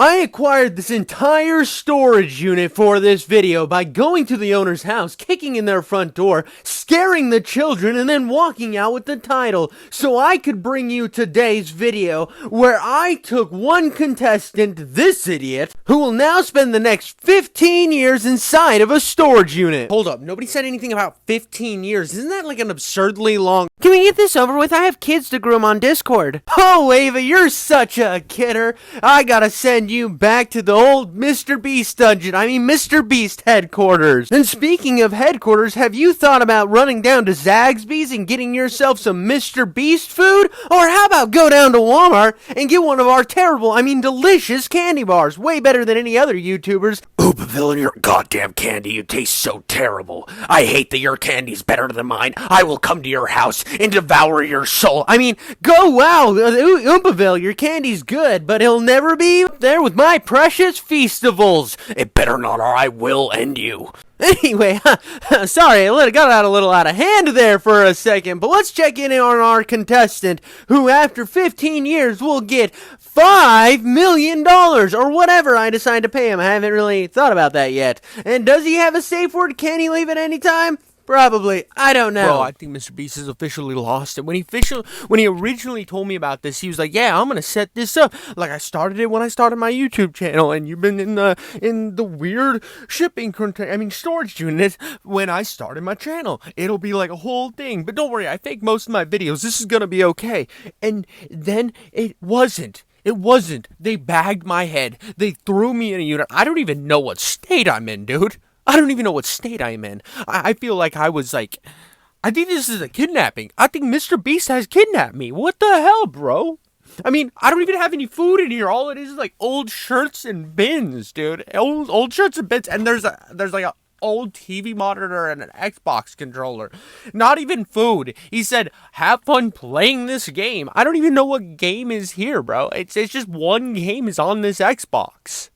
I acquired this entire storage unit for this video by going to the owner's house, kicking in their front door, scaring the children, and then walking out with the title so I could bring you today's video where I took one contestant, this idiot, who will now spend the next 15 years inside of a storage unit. Hold up, nobody said anything about 15 years. Isn't that like an absurdly long... Can we get this over with? I have kids to groom on Discord. Oh, Ava, you're such a kidder. I gotta send you back to the old MrBeast dungeon. MrBeast headquarters. And speaking of headquarters, have you thought about running down to Zaxby's and getting yourself some MrBeast food? Or how about go down to Walmart and get one of our delicious candy bars. Way better than any other YouTubers. Oopaville, your goddamn candy, you taste so terrible. I hate that your candy's better than mine. I will come to your house and devour your soul. Go wow, Oopaville, your candy's good, but it'll never be up there with my precious Feastables. It better not, or I will end you. Anyway, sorry, I got a little out of hand there for a second, but let's check in on our contestant, who after 15 years will get $5 million, or whatever I decide to pay him. I haven't really thought about that yet. And does he have a safe word? Can he leave at any time? Probably. I don't know. Bro, I think MrBeast has officially lost it. When he originally told me about this, he was like, "Yeah, I'm gonna set this up. Like I started it when I started my YouTube channel, and you've been in the weird storage unit when I started my channel. It'll be like a whole thing. But don't worry, I fake most of my videos. This is gonna be okay." And then it wasn't. It wasn't. They bagged my head. They threw me in a unit. I don't even know what state I'm in, dude. I don't even know what state I'm in. I feel like I think this is a kidnapping. I think MrBeast has kidnapped me. What the hell, bro? I don't even have any food in here. All it is like old shirts and bins, dude. Old shirts and bins. And there's like a old TV monitor and an Xbox controller. Not even food. He said, "Have fun playing this game." I don't even know what game is here, bro. It's just one game is on this Xbox.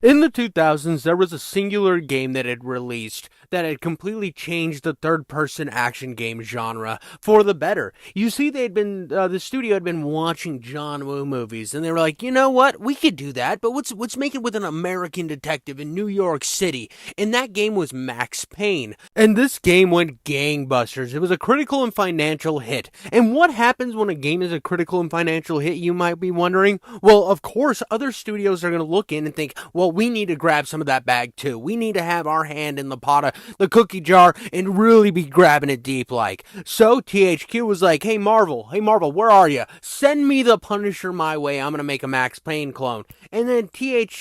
In the 2000s, there was a singular game that had released that had completely changed the third-person action game genre for the better. You see, the studio had been watching John Woo movies, and they were like, you know what, we could do that, but let's make it with an American detective in New York City. And that game was Max Payne. And this game went gangbusters. It was a critical and financial hit. And what happens when a game is a critical and financial hit, you might be wondering? Well, of course, other studios are going to look in and think, well, we need to grab some of that bag too. We need to have our hand in the pot of the cookie jar and really be grabbing it deep like. So THQ was like, hey Marvel, where are you? Send me the Punisher my way. I'm going to make a Max Payne clone. And then Bandai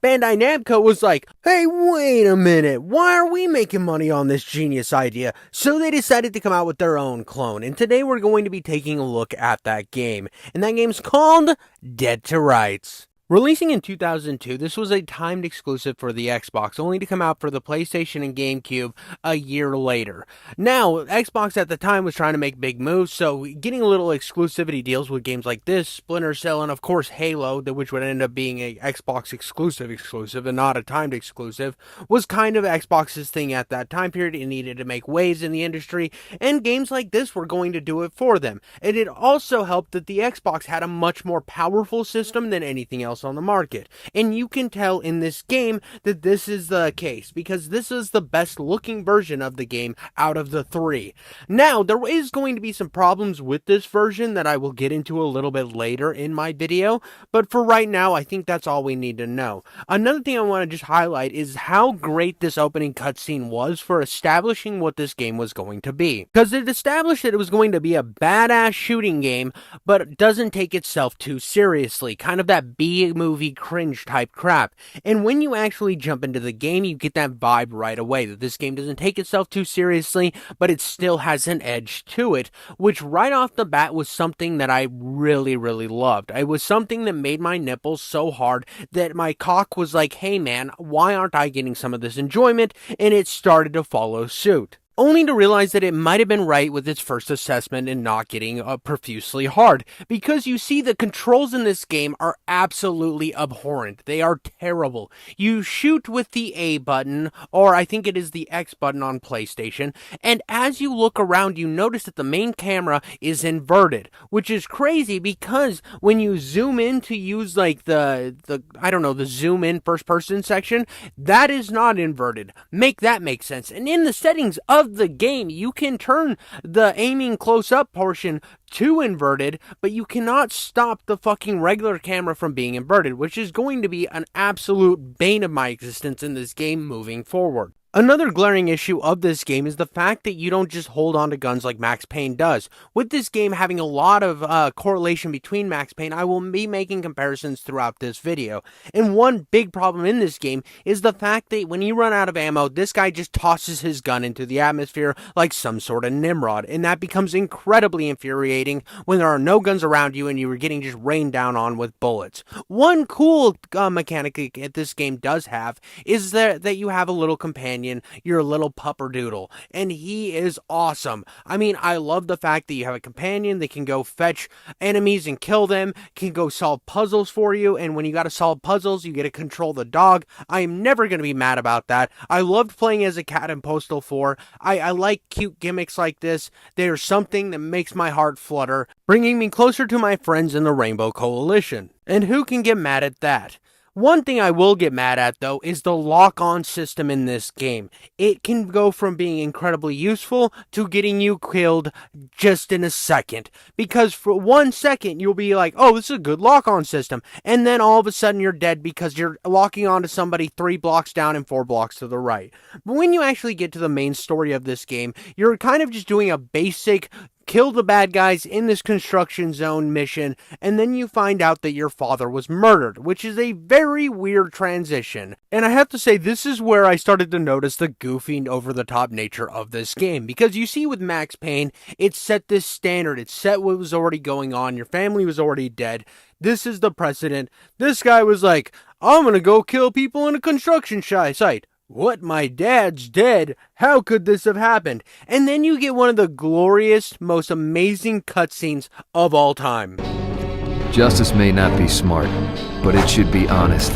Namco was like, hey, wait a minute. Why are we making money on this genius idea? So they decided to come out with their own clone. And today we're going to be taking a look at that game. And that game's called Dead to Rights. Releasing in 2002, this was a timed exclusive for the Xbox, only to come out for the PlayStation and GameCube a year later. Now, Xbox at the time was trying to make big moves, so getting a little exclusivity deals with games like this, Splinter Cell, and of course Halo, which would end up being a Xbox exclusive and not a timed exclusive, was kind of Xbox's thing at that time period. It needed to make waves in the industry, and games like this were going to do it for them. And it also helped that the Xbox had a much more powerful system than anything else on the market. And you can tell in this game that this is the case, because this is the best looking version of the game out of the three. Now, there is going to be some problems with this version that I will get into a little bit later in my video, but for right now, I think that's all we need to know. Another thing I want to just highlight is how great this opening cutscene was for establishing what this game was going to be. Because it established that it was going to be a badass shooting game, but it doesn't take itself too seriously. Kind of that B-movie cringe type crap. And when you actually jump into the game, you get that vibe right away, that this game doesn't take itself too seriously, but it still has an edge to it, which right off the bat was something that I really, really loved. It was something that made my nipples so hard that my cock was like, hey man, why aren't I getting some of this enjoyment? And it started to follow suit. only to realize that it might have been right with its first assessment and not getting profusely hard. Because you see, the controls in this game are absolutely abhorrent. They are terrible. You shoot with the A button, or I think it is the X button on PlayStation, and as you look around, you notice that the main camera is inverted, which is crazy because when you zoom in to use like the zoom in first person section, that is not inverted. Make that make sense. And in the settings of the game, you can turn the aiming close up portion to inverted, but you cannot stop the fucking regular camera from being inverted, which is going to be an absolute bane of my existence in this game moving forward. Another glaring issue of this game is the fact that you don't just hold on to guns like Max Payne does. With this game having a lot of correlation between Max Payne, I will be making comparisons throughout this video. And one big problem in this game is the fact that when you run out of ammo, this guy just tosses his gun into the atmosphere like some sort of Nimrod, and that becomes incredibly infuriating when there are no guns around you and you are getting just rained down on with bullets. One cool mechanic that this game does have is that you have a little companion, your little pupperdoodle, and he is awesome. I mean, I love the fact that you have a companion that can go fetch enemies and kill them, can go solve puzzles for you, and when you gotta solve puzzles, you get to control the dog. I am never gonna be mad about that. I loved playing as a cat in Postal 4. I like cute gimmicks like this. There's something that makes my heart flutter, bringing me closer to my friends in the Rainbow Coalition. And who can get mad at that? One thing I will get mad at, though, is the lock-on system in this game. It can go from being incredibly useful to getting you killed just in a second. Because for 1 second, you'll be like, oh, this is a good lock-on system. And then all of a sudden, you're dead because you're locking onto somebody 3 blocks down and 4 blocks to the right. But when you actually get to the main story of this game, you're kind of just doing a basic kill the bad guys in this construction zone mission, and then you find out that your father was murdered, which is a very weird transition. And I have to say, this is where I started to notice the goofy, over-the-top nature of this game, because you see with Max Payne, it set this standard, it set what was already going on, your family was already dead, this is the precedent. This guy was like, I'm gonna go kill people in a construction site. What, my dad's dead? How could this have happened? And then you get one of the glorious, most amazing cutscenes of all time. Justice may not be smart, but it should be honest.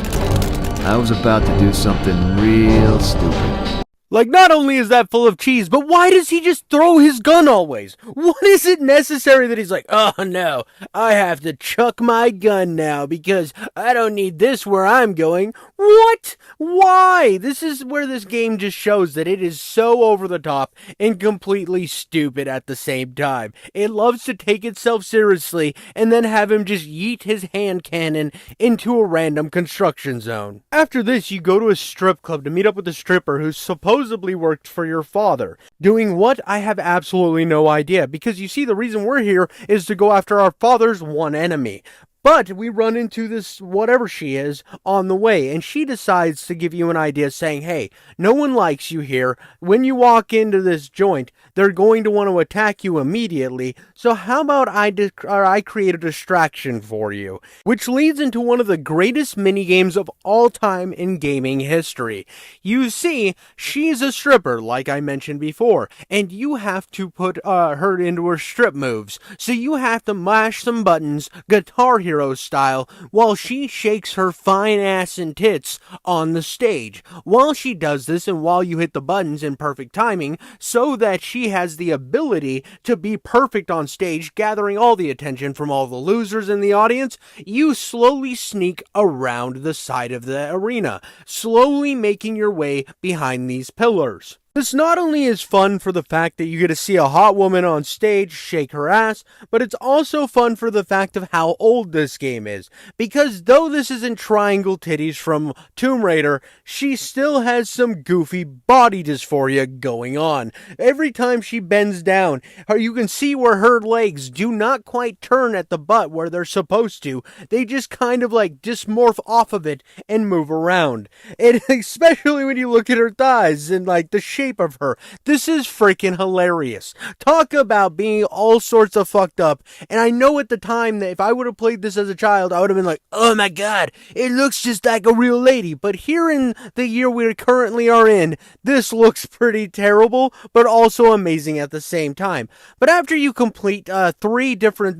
I was about to do something real stupid. Like, not only is that full of cheese, but why does he just throw his gun always? What is it necessary that he's like, oh no, I have to chuck my gun now because I don't need this where I'm going? What? Why? This is where this game just shows that it is so over the top and completely stupid at the same time. It loves to take itself seriously and then have him just yeet his hand cannon into a random construction zone. After this, you go to a strip club to meet up with a stripper who's supposedly worked for your father. Doing what? I have absolutely no idea, because you see, the reason we're here is to go after our father's one enemy. But we run into this, whatever she is, on the way, and she decides to give you an idea saying, hey, no one likes you here. When you walk into this joint, they're going to want to attack you immediately, so how about I create a distraction for you? Which leads into one of the greatest minigames of all time in gaming history. You see, she's a stripper, like I mentioned before, and you have to put her into her strip moves. So you have to mash some buttons, Guitar Hero style, while she shakes her fine ass and tits on the stage. While she does this, and while you hit the buttons in perfect timing, so that she has the ability to be perfect on stage, gathering all the attention from all the losers in the audience, you slowly sneak around the side of the arena, slowly making your way behind these pillars. This not only is fun for the fact that you get to see a hot woman on stage shake her ass, but it's also fun for the fact of how old this game is. Because though this isn't triangle titties from Tomb Raider, she still has some goofy body dysphoria going on. Every time she bends down, you can see where her legs do not quite turn at the butt where they're supposed to. They just kind of like dysmorph off of it and move around. And especially when you look at her thighs and like the shape shape of her. This is freaking hilarious. Talk about being all sorts of fucked up. And I know at the time that if I would have played this as a child, I would have been like, oh my god, it looks just like a real lady. But here in the year we currently are in, this looks pretty terrible, but also amazing at the same time. But after you complete 3 different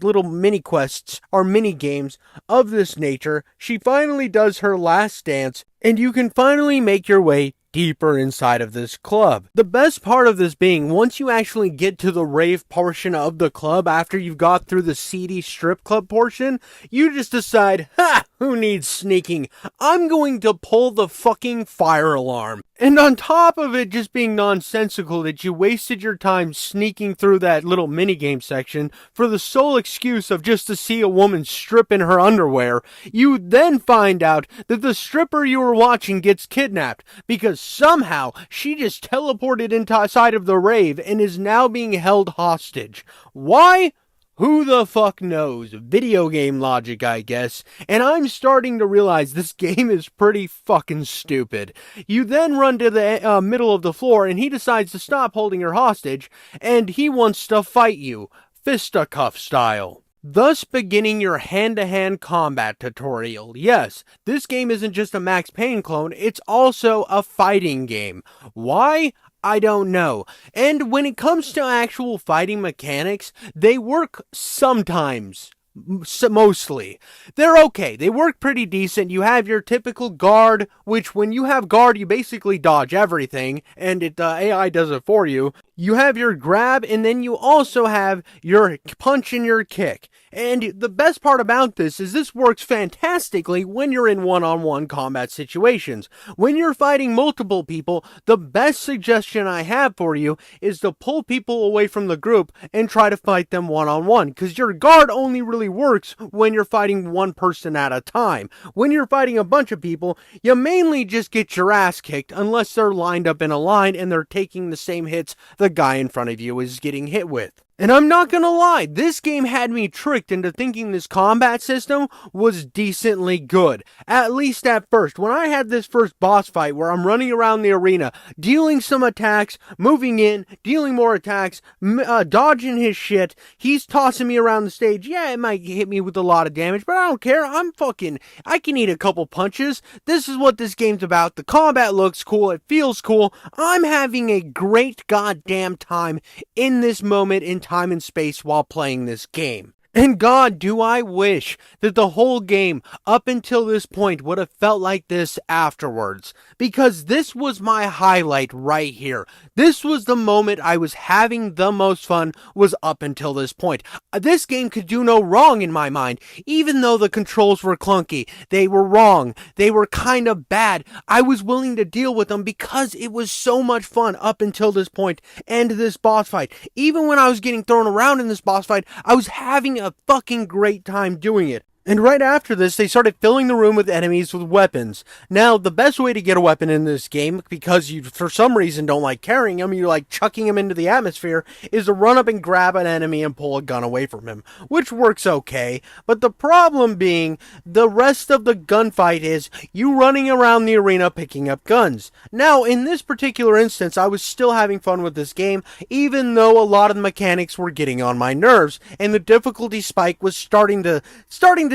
little mini quests or mini games of this nature, she finally does her last dance, and you can finally make your way deeper inside of this club. The best part of this being, once you actually get to the rave portion of the club, after you've got through the seedy strip club portion, you just decide, ha, who needs sneaking? I'm going to pull the fucking fire alarm. And on top of it just being nonsensical that you wasted your time sneaking through that little minigame section for the sole excuse of just to see a woman strip in her underwear, you then find out that the stripper you were watching gets kidnapped because somehow she just teleported inside of the rave and is now being held hostage. Why? Who the fuck knows? Video game logic, I guess. And I'm starting to realize this game is pretty fucking stupid. You then run to the middle of the floor and he decides to stop holding her hostage and he wants to fight you, fisticuff style, thus beginning your hand-to-hand combat tutorial. Yes, this game isn't just a Max Payne clone, it's also a fighting game. Why? I don't know. And when it comes to actual fighting mechanics, they work sometimes. Mostly. They're okay. They work pretty decent. You have your typical guard, which when you have guard, you basically dodge everything, and the AI does it for you. You have your grab, and then you also have your punch and your kick. And the best part about this is this works fantastically when you're in one-on-one combat situations. When you're fighting multiple people, the best suggestion I have for you is to pull people away from the group and try to fight them one-on-one, because your guard only really works when you're fighting one person at a time. When you're fighting a bunch of people, you mainly just get your ass kicked unless they're lined up in a line and they're taking the same hits the guy in front of you is getting hit with. And I'm not gonna lie, this game had me tricked into thinking this combat system was decently good. At least at first. When I had this first boss fight where I'm running around the arena, dealing some attacks, moving in, dealing more attacks, dodging his shit, he's tossing me around the stage. Yeah, it might hit me with a lot of damage, but I don't care. I can eat a couple punches. This is what this game's about. The combat looks cool, it feels cool. I'm having a great goddamn time in this moment in time and space while playing this game. And God, do I wish that the whole game up until this point would have felt like this afterwards. Because this was my highlight right here. This was the moment I was having the most fun, was up until this point. This game could do no wrong in my mind. Even though the controls were clunky, they were wrong, they were kind of bad, I was willing to deal with them because it was so much fun up until this point and this boss fight. Even when I was getting thrown around in this boss fight, I was having a fucking great time doing it. And right after this, they started filling the room with enemies with weapons. Now, the best way to get a weapon in this game, because you for some reason don't like carrying them, you like chucking them into the atmosphere, is to run up and grab an enemy and pull a gun away from him, which works okay. But the problem being, the rest of the gunfight is you running around the arena picking up guns. Now, in this particular instance, I was still having fun with this game, even though a lot of the mechanics were getting on my nerves, and the difficulty spike was starting to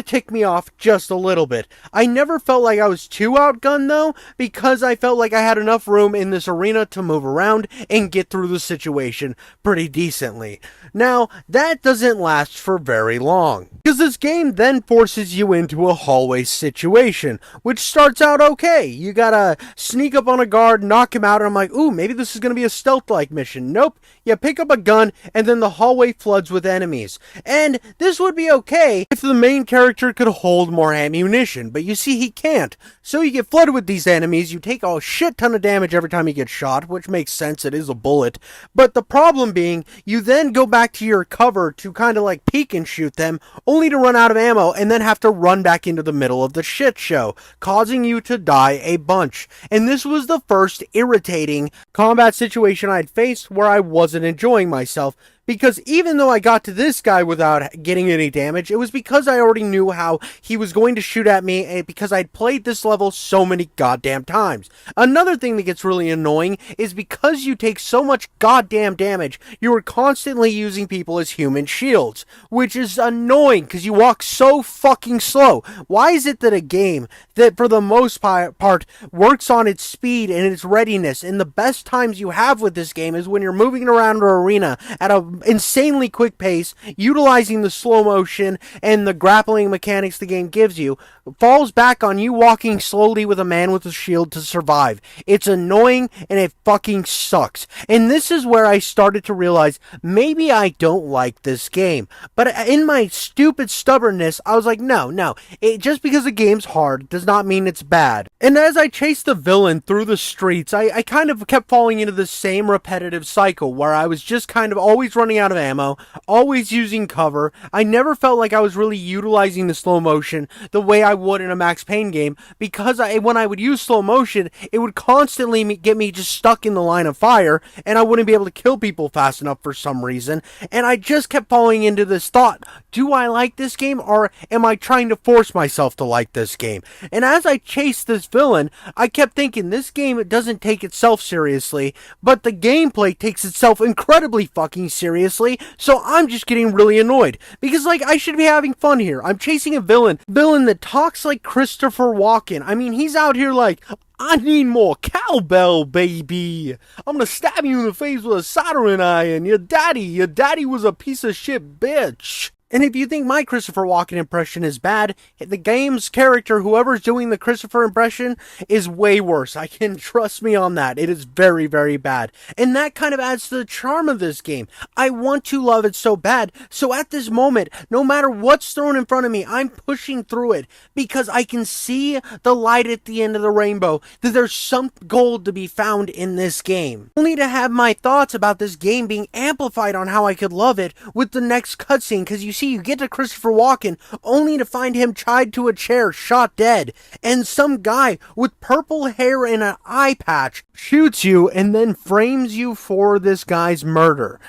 tick me off just a little bit. I never felt like I was too outgunned though, because I felt like I had enough room in this arena to move around and get through the situation pretty decently. Now, that doesn't last for very long, because this game then forces you into a hallway situation, which starts out okay. You gotta sneak up on a guard, knock him out, and I'm like, ooh, maybe this is gonna be a stealth-like mission. Nope, you pick up a gun, and then the hallway floods with enemies. And this would be okay if the main character could hold more ammunition, but you see he can't. So you get flooded with these enemies, you take a shit ton of damage every time you get shot, which makes sense, it is a bullet. But the problem being, you then go back to your cover to kind of like peek and shoot them, only to run out of ammo and then have to run back into the middle of the shit show, causing you to die a bunch. And this was the first irritating combat situation I'd faced where I wasn't enjoying myself, because even though I got to this guy without getting any damage, it was because I already knew how he was going to shoot at me because I'd played this level so many goddamn times. Another thing that gets really annoying is because you take so much goddamn damage, you are constantly using people as human shields, which is annoying because you walk so fucking slow. Why is it that a game that for the most part works on its speed and its readiness, and the best times you have with this game is when you're moving around an arena at an insanely quick pace, utilizing the slow motion and the grappling mechanics the game gives you, falls back on you walking slowly with a man with a shield to survive. It's annoying and it fucking sucks. And this is where I started to realize maybe I don't like this game. But in my stupid stubbornness, I was like, no. Just because the game's hard does not mean it's bad. And as I chased the villain through the streets, I kind of kept falling into the same repetitive cycle where I was just kind of always running out of ammo, always using cover. I never felt like I was really utilizing the slow motion the way I would in a Max Payne game, because when I would use slow motion, it would constantly get me just stuck in the line of fire, and I wouldn't be able to kill people fast enough for some reason. And I just kept falling into this thought, do I like this game, or am I trying to force myself to like this game? And as I chased this villain, I kept thinking, this game doesn't take itself seriously, but the gameplay takes itself incredibly fucking seriously, so I'm just getting really annoyed. Because, like, I should be having fun here. I'm chasing a villain that talks like Christopher Walken. I mean, he's out here like, I need more cowbell, baby. I'm gonna stab you in the face with a soldering iron. Your daddy was a piece of shit bitch. And if you think my Christopher Walken impression is bad, the game's character, whoever's doing the Christopher impression, is way worse. I can trust me on that. It is very, very bad. And that kind of adds to the charm of this game. I want to love it so bad. So at this moment, no matter what's thrown in front of me, I'm pushing through it because I can see the light at the end of the rainbow, that there's some gold to be found in this game. Only to have my thoughts about this game being amplified on how I could love it with the next cutscene, because you get to Christopher Walken only to find him tied to a chair, shot dead, and some guy with purple hair and an eye patch shoots you and then frames you for this guy's murder.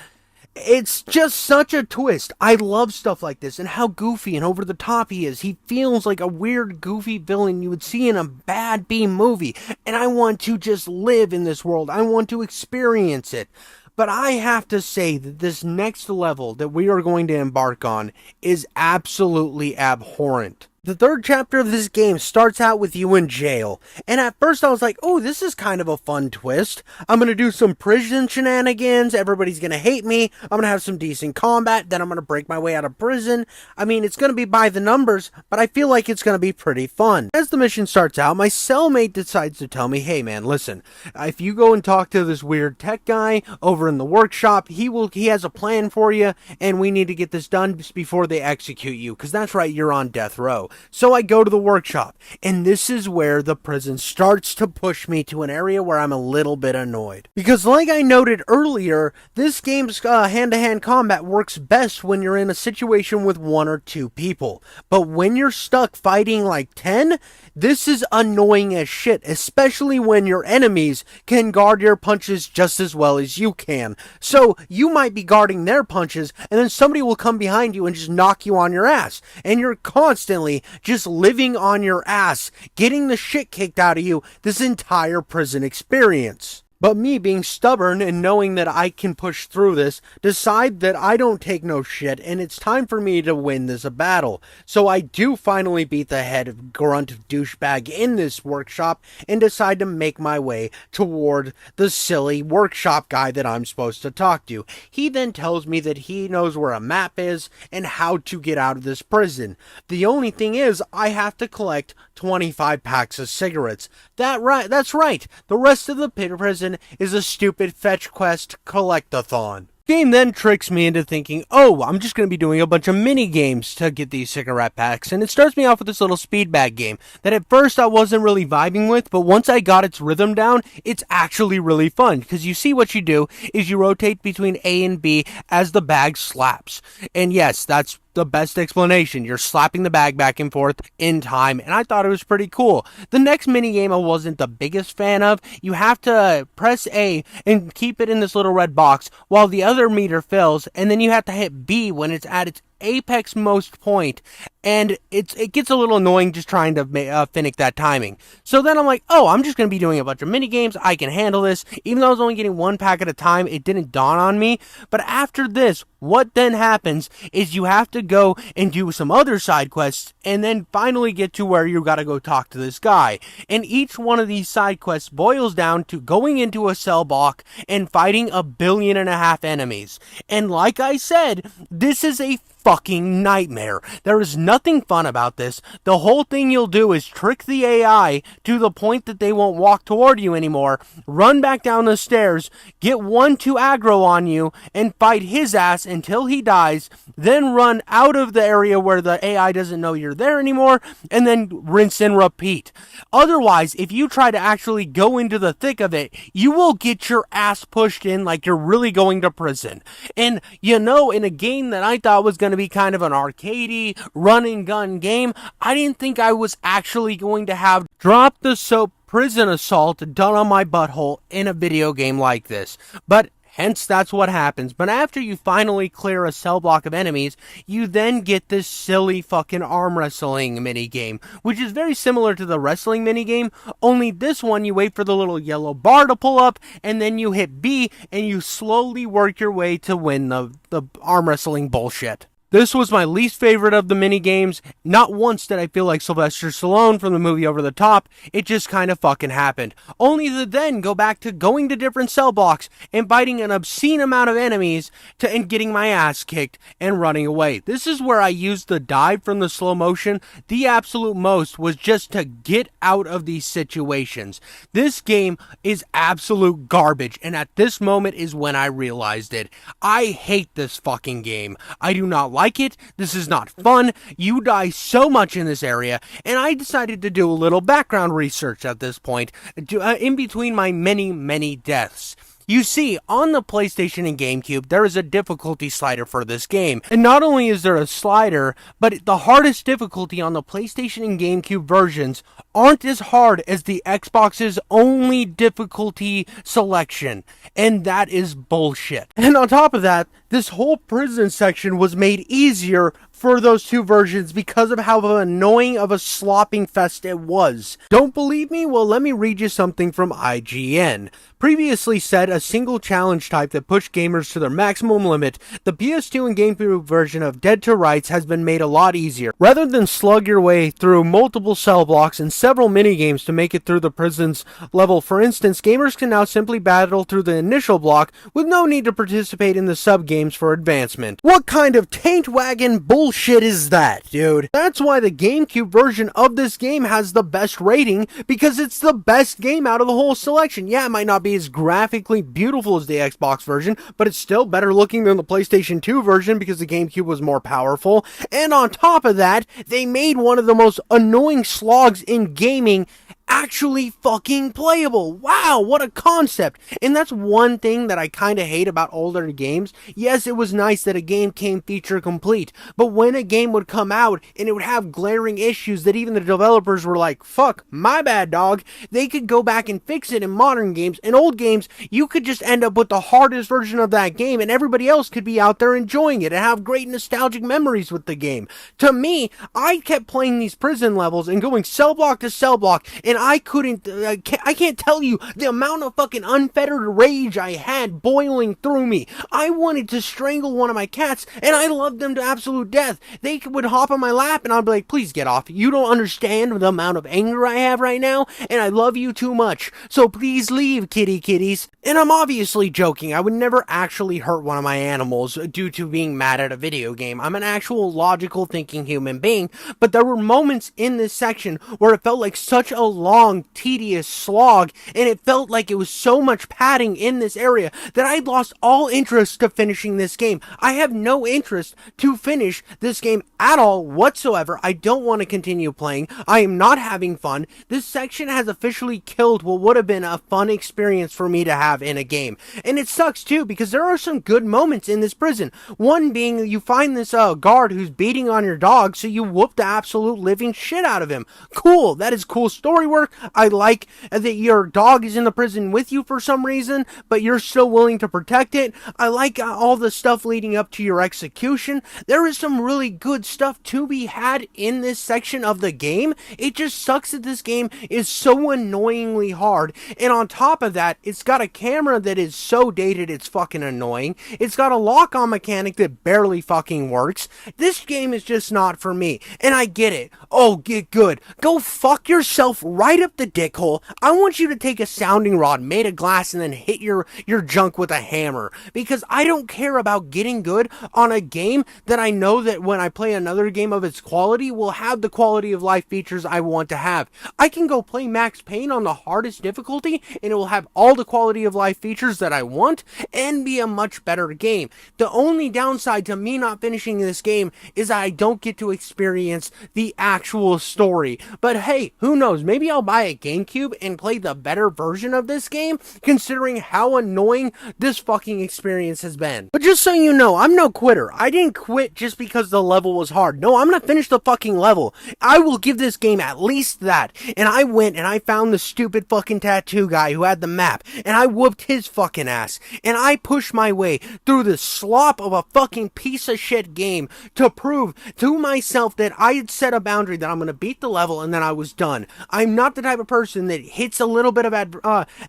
It's just such a twist. I love stuff like this and how goofy and over the top he is. He feels like a weird, goofy villain you would see in a bad B movie, and I want to just live in this world. I want to experience it. But I have to say that this next level that we are going to embark on is absolutely abhorrent. The third chapter of this game starts out with you in jail, and at first I was like, oh, this is kind of a fun twist. I'm gonna do some prison shenanigans, everybody's gonna hate me, I'm gonna have some decent combat, then I'm gonna break my way out of prison. I mean, it's gonna be by the numbers, but I feel like it's gonna be pretty fun. As the mission starts out, my cellmate decides to tell me, hey man, listen, if you go and talk to this weird tech guy over in the workshop, he has a plan for you, and we need to get this done before they execute you, because that's right, you're on death row. So I go to the workshop, and this is where the prison starts to push me to an area where I'm a little bit annoyed. Because like I noted earlier, this game's hand-to-hand combat works best when you're in a situation with 1 or 2 people. But when you're stuck fighting like 10, this is annoying as shit, especially when your enemies can guard your punches just as well as you can. So you might be guarding their punches, and then somebody will come behind you and just knock you on your ass. And you're constantly just living on your ass, getting the shit kicked out of you this entire prison experience. But me being stubborn and knowing that I can push through this, decide that I don't take no shit and it's time for me to win this battle. So I do finally beat the head of grunt douchebag in this workshop and decide to make my way toward the silly workshop guy that I'm supposed to talk to. He then tells me that he knows where a map is and how to get out of this prison. The only thing is, I have to collect 25 packs of cigarettes. That's right. The rest of the prison is a stupid fetch quest collect-a-thon. Game then tricks me into thinking, oh, I'm just going to be doing a bunch of mini games to get these cigarette packs, and it starts me off with this little speed bag game that at first I wasn't really vibing with, but once I got its rhythm down, it's actually really fun, because you see what you do is you rotate between A and B as the bag slaps. And yes, that's the best explanation. You're slapping the bag back and forth in time, and I thought it was pretty cool. The next minigame I wasn't the biggest fan of. You have to press A and keep it in this little red box while the other meter fills, and then you have to hit B when it's at its apex most point, and it gets a little annoying just trying to finish that timing. So then I'm like, oh, I'm just going to be doing a bunch of mini games. I can handle this. Even though I was only getting one pack at a time, it didn't dawn on me. But after this, what then happens is you have to go and do some other side quests and then finally get to where you got to go talk to this guy. And each one of these side quests boils down to going into a cell block and fighting 1.5 billion enemies. And like I said, this is a fucking nightmare. There is nothing fun about this. The whole thing you'll do is trick the AI to the point that they won't walk toward you anymore, run back down the stairs, get one to aggro on you, and fight his ass until he dies, then run out of the area where the AI doesn't know you're there anymore, and then rinse and repeat. Otherwise, if you try to actually go into the thick of it, you will get your ass pushed in like you're really going to prison. And you know, in a game that I thought was going to be kind of an arcadey run and gun game, I didn't think I was actually going to have drop the soap prison assault done on my butthole in a video game like this. But hence, that's what happens. But after you finally clear a cell block of enemies, you then get this silly fucking arm wrestling minigame, which is very similar to the wrestling minigame, only this one you wait for the little yellow bar to pull up, and then you hit B, and you slowly work your way to win the arm wrestling bullshit. This was my least favorite of the mini-games. Not once did I feel like Sylvester Stallone from the movie Over the Top. It just kind of fucking happened. Only to then go back to going to different cell blocks and fighting an obscene amount of enemies and getting my ass kicked and running away. This is where I used the dive from the slow motion. The absolute most was just to get out of these situations. This game is absolute garbage, and at this moment is when I realized it. I hate this fucking game. I do not like it. This is not fun. You die so much in this area, and I decided to do a little background research at this point, in between my many deaths. You see, on the PlayStation and GameCube, there is a difficulty slider for this game. And not only is there a slider, but the hardest difficulty on the PlayStation and GameCube versions aren't as hard as the Xbox's only difficulty selection. And that is bullshit. And on top of that, this whole prison section was made easier for those two versions because of how annoying of a slopping fest it was. Don't believe me? Well, let me read you something from IGN. Previously said, a single challenge type that pushed gamers to their maximum limit, the PS2 and GameCube version of Dead to Rights has been made a lot easier. Rather than slug your way through multiple cell blocks and several minigames to make it through the prison's level, for instance, gamers can now simply battle through the initial block with no need to participate in the sub-games for advancement. What kind of taint wagon bullshit is that, dude? That's why the GameCube version of this game has the best rating, because it's the best game out of the whole selection. Yeah, it might not be as graphically beautiful as the Xbox version, but it's still better looking than the PlayStation 2 version because the GameCube was more powerful. And on top of that, they made one of the most annoying slogs in gaming actually fucking playable. Wow, what a concept. And that's one thing that I kind of hate about older games. Yes, it was nice that a game came feature complete, but when a game would come out and it would have glaring issues that even the developers were like, fuck, my bad, dog, they could go back and fix it in modern games. In old games, you could just end up with the hardest version of that game and everybody else could be out there enjoying it and have great nostalgic memories with the game. To me, I kept playing these prison levels and going cell block to cell block, and I can't tell you the amount of fucking unfettered rage I had boiling through me. I wanted to strangle one of my cats, and I loved them to absolute death. They would hop on my lap, and I'd be like, please get off. You don't understand the amount of anger I have right now, and I love you too much. So please leave, kitties. And I'm obviously joking. I would never actually hurt one of my animals due to being mad at a video game. I'm an actual logical thinking human being, but there were moments in this section where it felt like such a long long, tedious slog, and it felt like it was so much padding in this area that I lost all interest to finishing this game. I have no interest to finish this game at all whatsoever. I don't want to continue playing. I am not having fun. This section has officially killed what would have been a fun experience for me to have in a game. And it sucks too, because there are some good moments in this prison. One being you find this guard who's beating on your dog, so you whoop the absolute living shit out of him. Cool. That is cool story work. I like that your dog is in the prison with you for some reason, but you're still willing to protect it. I like all the stuff leading up to your execution. There is some really good stuff to be had in this section of the game. It just sucks that this game is so annoyingly hard, and on top of that, it's got a camera that is so dated it's fucking annoying. It's got a lock-on mechanic that barely fucking works. This game is just not for me, and I get it. Oh, get good. Go fuck yourself right up the dick hole. I want you to take a sounding rod made of glass and then hit your junk with a hammer, because I don't care about getting good on a game that I know that when I play another game of its quality will have the quality of life features I want to have. I can go play Max Payne on the hardest difficulty and it will have all the quality of life features that I want and be a much better game. The only downside to me not finishing this game is I don't get to experience the actual story. But hey, who knows? Maybe I'll buy a GameCube and play the better version of this game, considering how annoying this fucking experience has been. But just so you know, I'm no quitter. I didn't quit just because the level was hard. No, I'm gonna finish the fucking level. I will give this game at least that. And I went and I found the stupid fucking tattoo guy who had the map, and I whooped his fucking ass. And I pushed my way through the slop of a fucking piece of shit game to prove to myself that I had set a boundary that I'm gonna beat the level and then I was done. I'm not the type of person that hits a little bit of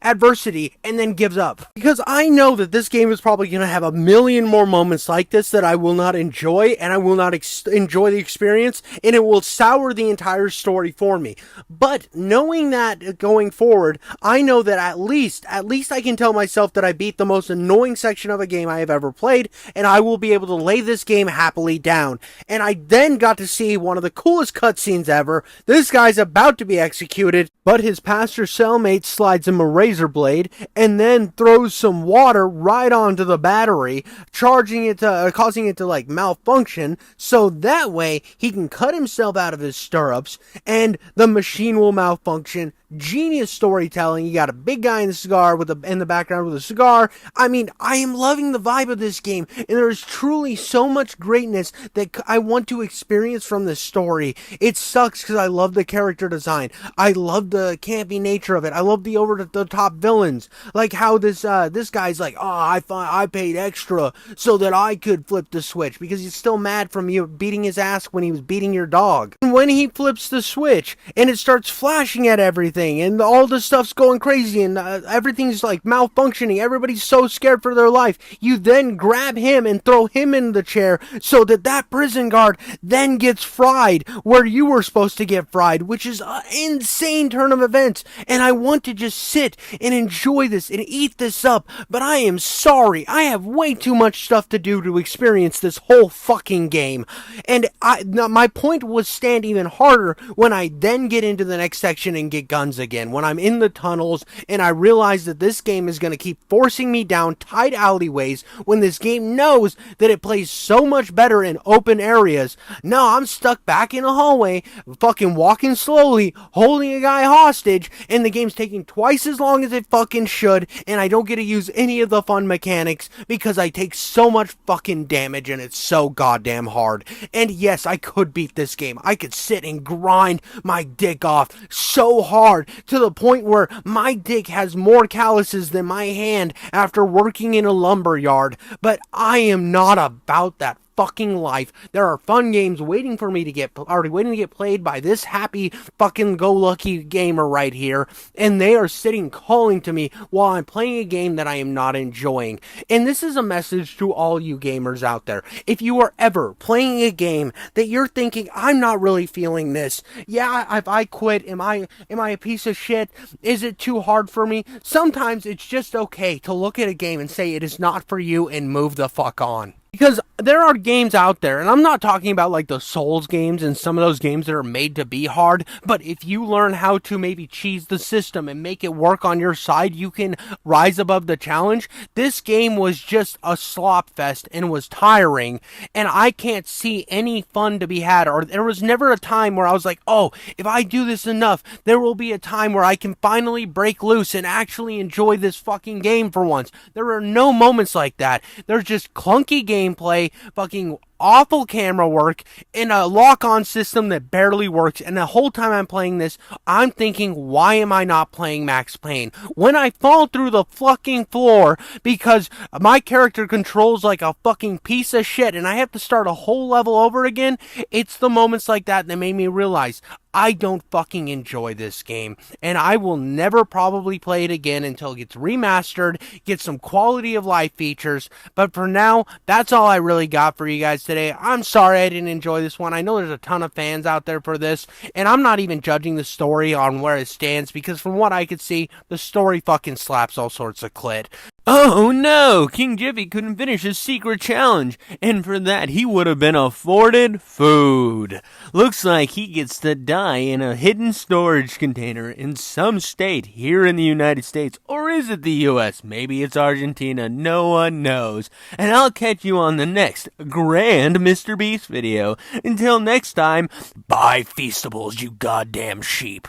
adversity and then gives up. Because I know that this game is probably gonna have a million more moments like this that I will not enjoy, and I will not enjoy the experience, and it will sour the entire story for me. But knowing that going forward, I know that at least I can tell myself that I beat the most annoying section of a game I have ever played, and I will be able to lay this game happily down. And I then got to see one of the coolest cutscenes ever. This guy's about to be executed, but his pastor cellmate slides him a razor blade and then throws some water right onto the battery, causing it to like malfunction, so that way he can cut himself out of his stirrups and the machine will malfunction. Genius storytelling. You got a big guy in the background with a cigar. I mean, I am loving the vibe of this game, and there is truly so much greatness that I want to experience from this story. It sucks because I love the character design. I love the campy nature of it. I love the over-the-top villains, like how this guy's like, oh, I paid extra so that I could flip the switch, because he's still mad from you beating his ass when he was beating your dog. And when he flips the switch and it starts flashing at everything, and all the stuff's going crazy, and everything's like malfunctioning, everybody's so scared for their life, you then grab him and throw him in the chair so that prison guard then gets fried where you were supposed to get fried, which is an insane turn of events. And I want to just sit and enjoy this and eat this up, but I am sorry, I have way too much stuff to do to experience this whole fucking game. And my point will stand even harder when I then get into the next section and get guns again, when I'm in the tunnels and I realize that this game is going to keep forcing me down tight alleyways when this game knows that it plays so much better in open areas. No, I'm stuck back in a hallway, fucking walking slowly, holding a guy hostage, and the game's taking twice as long as it fucking should, and I don't get to use any of the fun mechanics because I take so much fucking damage and it's so goddamn hard. And yes, I could beat this game. I could sit and grind my dick off so hard to the point where my dick has more calluses than my hand after working in a lumber yard, but I am not about that fucking life. There are fun games waiting to get played by this happy fucking go lucky gamer right here, and they are sitting calling to me while I'm playing a game that I am not enjoying. And this is a message to all you gamers out there. If you are ever playing a game that you're thinking, I'm not really feeling this, yeah, if I quit, am I a piece of shit? Is it too hard for me? Sometimes it's just okay to look at a game and say it is not for you and move the fuck on. Because there are games out there, and I'm not talking about like the Souls games and some of those games that are made to be hard, but if you learn how to maybe cheese the system and make it work on your side, you can rise above the challenge. This game was just a slop fest and was tiring, and I can't see any fun to be had, or there was never a time where I was like, oh, if I do this enough, there will be a time where I can finally break loose and actually enjoy this fucking game for once. There are no moments like that. There's just clunky gameplay, fucking awful camera work, and a lock-on system that barely works. And the whole time I'm playing this, I'm thinking, why am I not playing Max Payne? When I fall through the fucking floor because my character controls like a fucking piece of shit and I have to start a whole level over again, it's the moments like that that made me realize I don't fucking enjoy this game, and I will never probably play it again until it gets remastered, gets some quality of life features. But for now, that's all I really got for you guys today. I'm sorry I didn't enjoy this one. I know there's a ton of fans out there for this, and I'm not even judging the story on where it stands, because from what I could see, the story fucking slaps all sorts of clit. Oh no! King Jiffy couldn't finish his secret challenge, and for that he would have been afforded food. Looks like he gets to die in a hidden storage container in some state here in the United States. Or is it the US? Maybe it's Argentina. No one knows. And I'll catch you on the next grand MrBeast video. Until next time, Buy Feastables, you goddamn sheep.